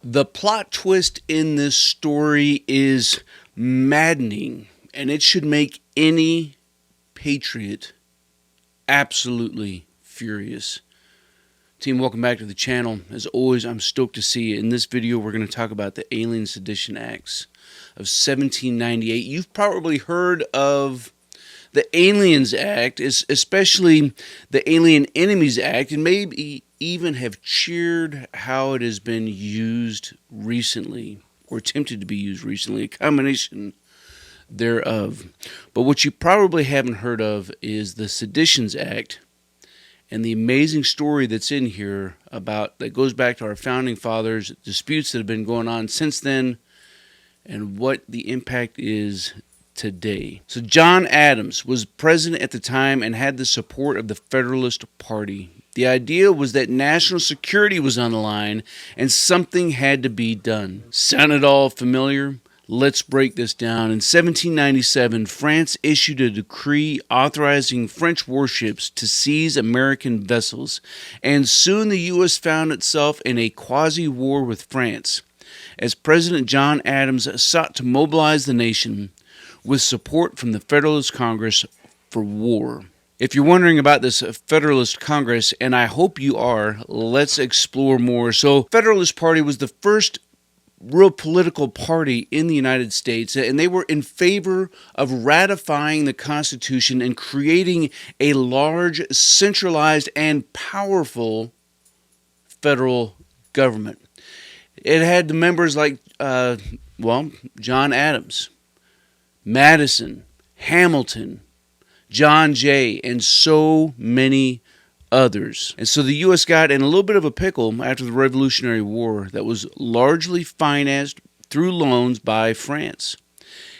The plot twist in this story is maddening, and it should make any patriot absolutely furious. Team, welcome back to the channel. As always, I'm stoked to see you. In this video, we're going to talk about the Alien Sedition Acts of 1798. You've probably heard of the Aliens Act, especially the Alien Enemies Act, and maybe even have cheered how it has been used recently, or attempted to be used recently, a combination thereof. But what you probably haven't heard of is the Seditions Act and the amazing story that's in here about that goes back to our founding fathers, disputes that have been going on since then, and what the impact is today. So John Adams was president at the time and had the support of the Federalist Party. The idea was that national security was on the line and something had to be done. Sound it all familiar? Let's break this down. In 1797, France issued a decree authorizing French warships to seize American vessels, and soon the U.S. found itself in a quasi-war with France, as President John Adams sought to mobilize the nation with support from the Federalist Congress for war. If you're wondering about this Federalist Congress, and I hope you are, let's explore more. So, Federalist Party was the first real political party in the United States, and they were in favor of ratifying the Constitution and creating a large, centralized, and powerful federal government. It had the members like, John Adams, Madison, Hamilton, John Jay, and so many others. And so the U.S. got in a little bit of a pickle after the Revolutionary War that was largely financed through loans by France.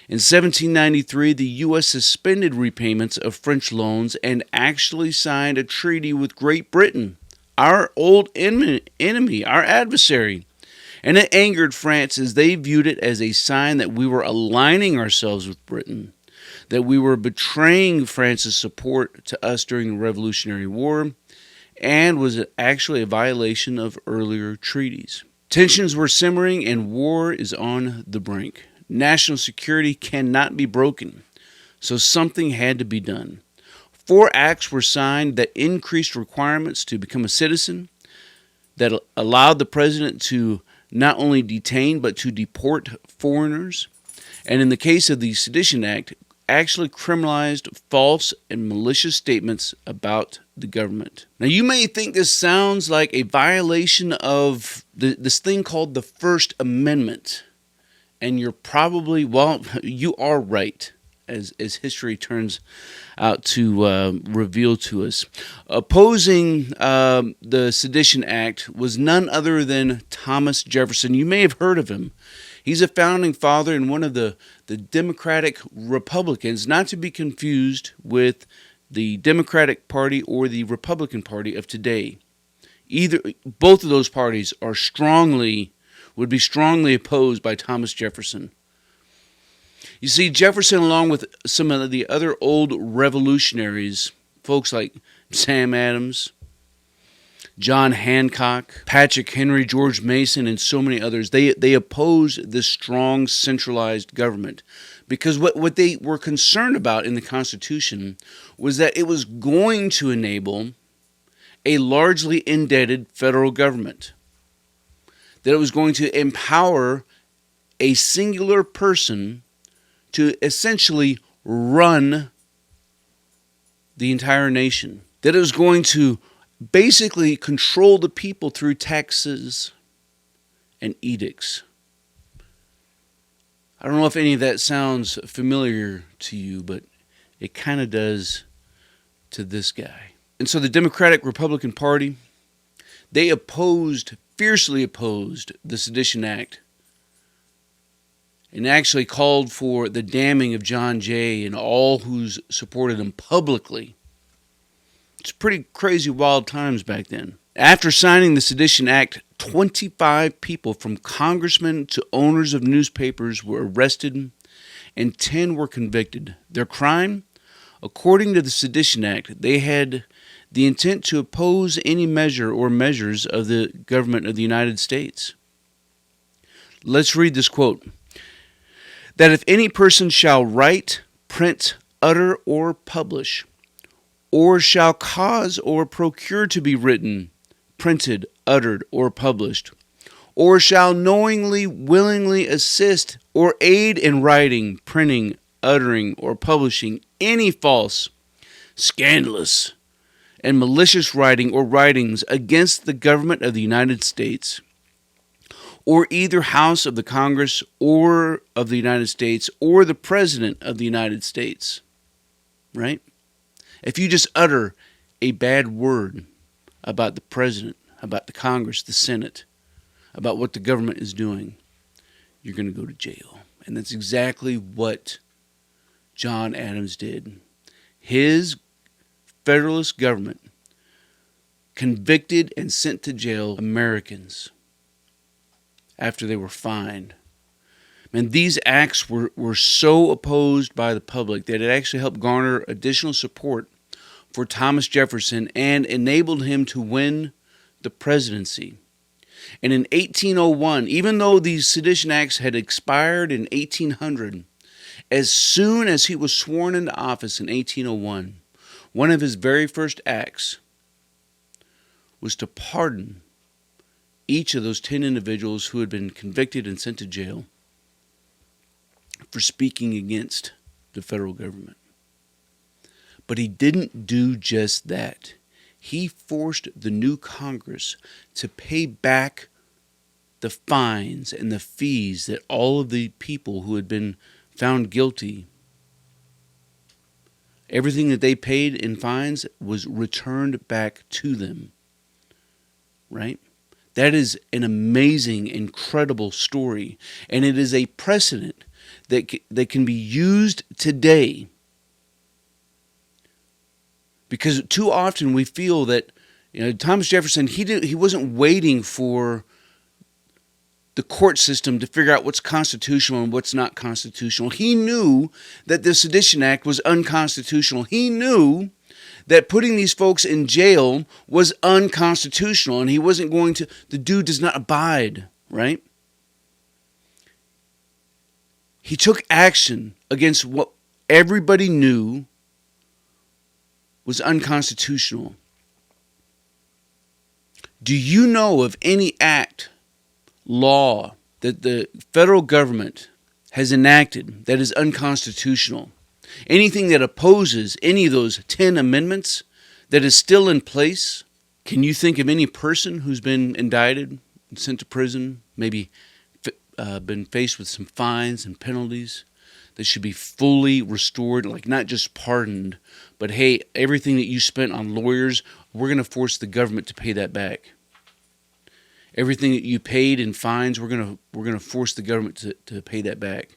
In 1793, the U.S. suspended repayments of French loans and actually signed a treaty with Great Britain, our old enemy, our adversary. And it angered France as they viewed it as a sign that we were aligning ourselves with Britain, that we were betraying France's support to us during the Revolutionary War, and was actually a violation of earlier treaties. Tensions were simmering and war is on the brink. National security cannot be broken, so something had to be done. 4 acts were signed that increased requirements to become a citizen, that allowed the president to not only detain but to deport foreigners, and in the case of the Sedition Act, actually criminalized false and malicious statements about the government. Now, you may think this sounds like a violation of this thing called the First Amendment, and you're probably, you are right, as history turns out to reveal to us. Opposing the Sedition Act was none other than Thomas Jefferson. You may have heard of him. He's a founding father and one of the Democratic Republicans, not to be confused with the Democratic Party or the Republican Party of today. Both of those parties are would be strongly opposed by Thomas Jefferson. You see, Jefferson, along with some of the other old revolutionaries, folks like Sam Adams, John Hancock, Patrick Henry, George Mason, and so many others, they opposed this strong centralized government because what they were concerned about in the Constitution was that it was going to enable a largely indebted federal government, that it was going to empower a singular person to essentially run the entire nation, that it was going to basically control the people through taxes and edicts. I don't know if any of that sounds familiar to you, but it kind of does to this guy. And so the Democratic Republican Party, they fiercely opposed the Sedition Act, and actually called for the damning of John Jay and all who supported him publicly. It's pretty crazy, wild times back then. After signing the Sedition Act, 25 people from congressmen to owners of newspapers were arrested and 10 were convicted. Their crime? According to the Sedition Act, they had the intent to oppose any measure or measures of the government of the United States. Let's read this quote. That if any person shall write, print, utter, or publish, or shall cause or procure to be written, printed, uttered, or published, or shall knowingly, willingly assist or aid in writing, printing, uttering, or publishing any false, scandalous, and malicious writing or writings against the government of the United States, or either House of the Congress or of the United States, or the President of the United States, right? If you just utter a bad word about the President, about the Congress, the Senate, about what the government is doing, you're going to go to jail. And that's exactly what John Adams did. His Federalist government convicted and sent to jail Americans after they were fined. And these acts were so opposed by the public that it actually helped garner additional support for Thomas Jefferson and enabled him to win the presidency. And in 1801, even though these sedition acts had expired in 1800, as soon as he was sworn into office in 1801, one of his very first acts was to pardon each of those 10 individuals who had been convicted and sent to jail for speaking against the federal government. But he didn't do just that. He forced the new Congress to pay back the fines and the fees that all of the people who had been found guilty, everything that they paid in fines was returned back to them. Right? That is an amazing, incredible story. And it is a precedent that can be used today. Because too often we feel that, Thomas Jefferson, he wasn't waiting for the court system to figure out what's constitutional and what's not constitutional. He knew that the Sedition Act was unconstitutional. He knew that putting these folks in jail was unconstitutional, and he wasn't going to, the dude does not abide, right? He took action against what everybody knew was unconstitutional. Do you know of any act, law, that the federal government has enacted that is unconstitutional? Anything that opposes any of those 10 amendments that is still in place? Can you think of any person who's been indicted, sent to prison, maybe been faced with some fines and penalties that should be fully restored, like not just pardoned, but hey, everything that you spent on lawyers, we're going to force the government to pay that back. Everything that you paid in fines, we're going to force the government to pay that back.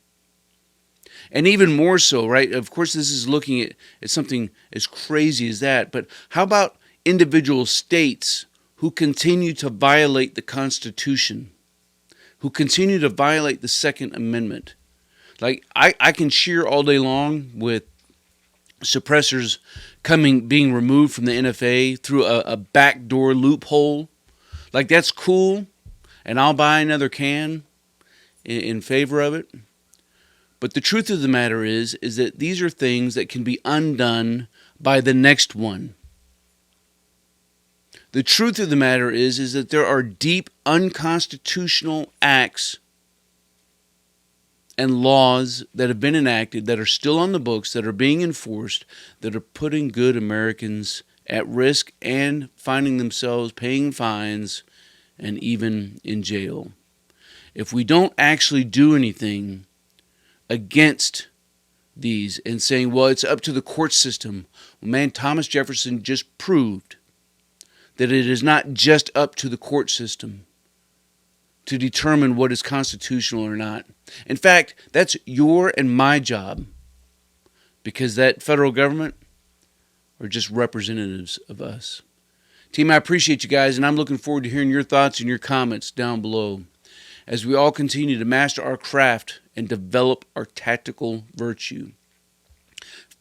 And even more so, right? Of course, this is looking at something as crazy as that. But how about individual states who continue to violate the Constitution, who continue to violate the Second Amendment? Like, I can cheer all day long with suppressors being removed from the NFA through a backdoor loophole. Like, that's cool, and I'll buy another can in favor of it. But the truth of the matter is that these are things that can be undone by the next one. The truth of the matter is that there are deep unconstitutional acts and laws that have been enacted that are still on the books, that are being enforced, that are putting good Americans at risk and finding themselves paying fines and even in jail. If we don't actually do anything against these and saying, well, it's up to the court system. Well, man, Thomas Jefferson just proved that it is not just up to the court system to determine what is constitutional or not. In fact, that's your and my job, because that federal government are just representatives of us. Team, I appreciate you guys, and I'm looking forward to hearing your thoughts and your comments down below as we all continue to master our craft and develop our tactical virtue.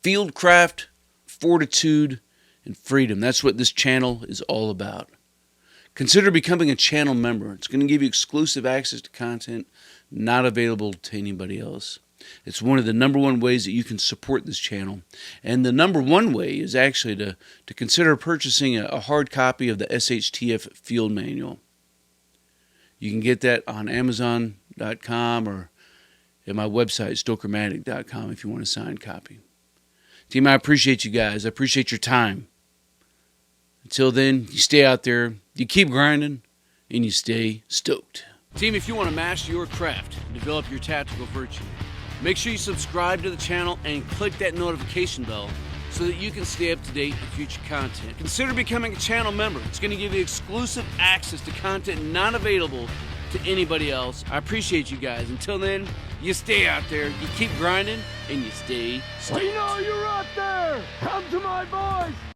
Fieldcraft, fortitude, and freedom. That's what this channel is all about. Consider becoming a channel member. It's going to give you exclusive access to content not available to anybody else. It's one of the number one ways that you can support this channel. And the number one way is actually to consider purchasing a hard copy of the SHTF Field Manual. You can get that on Amazon.com or at my website, stokermatic.com, if you want a signed copy. Team, I appreciate you guys. I appreciate your time. Until then, you stay out there, you keep grinding, and you stay stoked. Team, if you want to master your craft and develop your tactical virtue, make sure you subscribe to the channel and click that notification bell so that you can stay up to date with future content. Consider becoming a channel member. It's going to give you exclusive access to content not available to anybody else. I appreciate you guys. Until then, you stay out there, you keep grinding, and you stay stoked. I know you're out there! Come to my voice!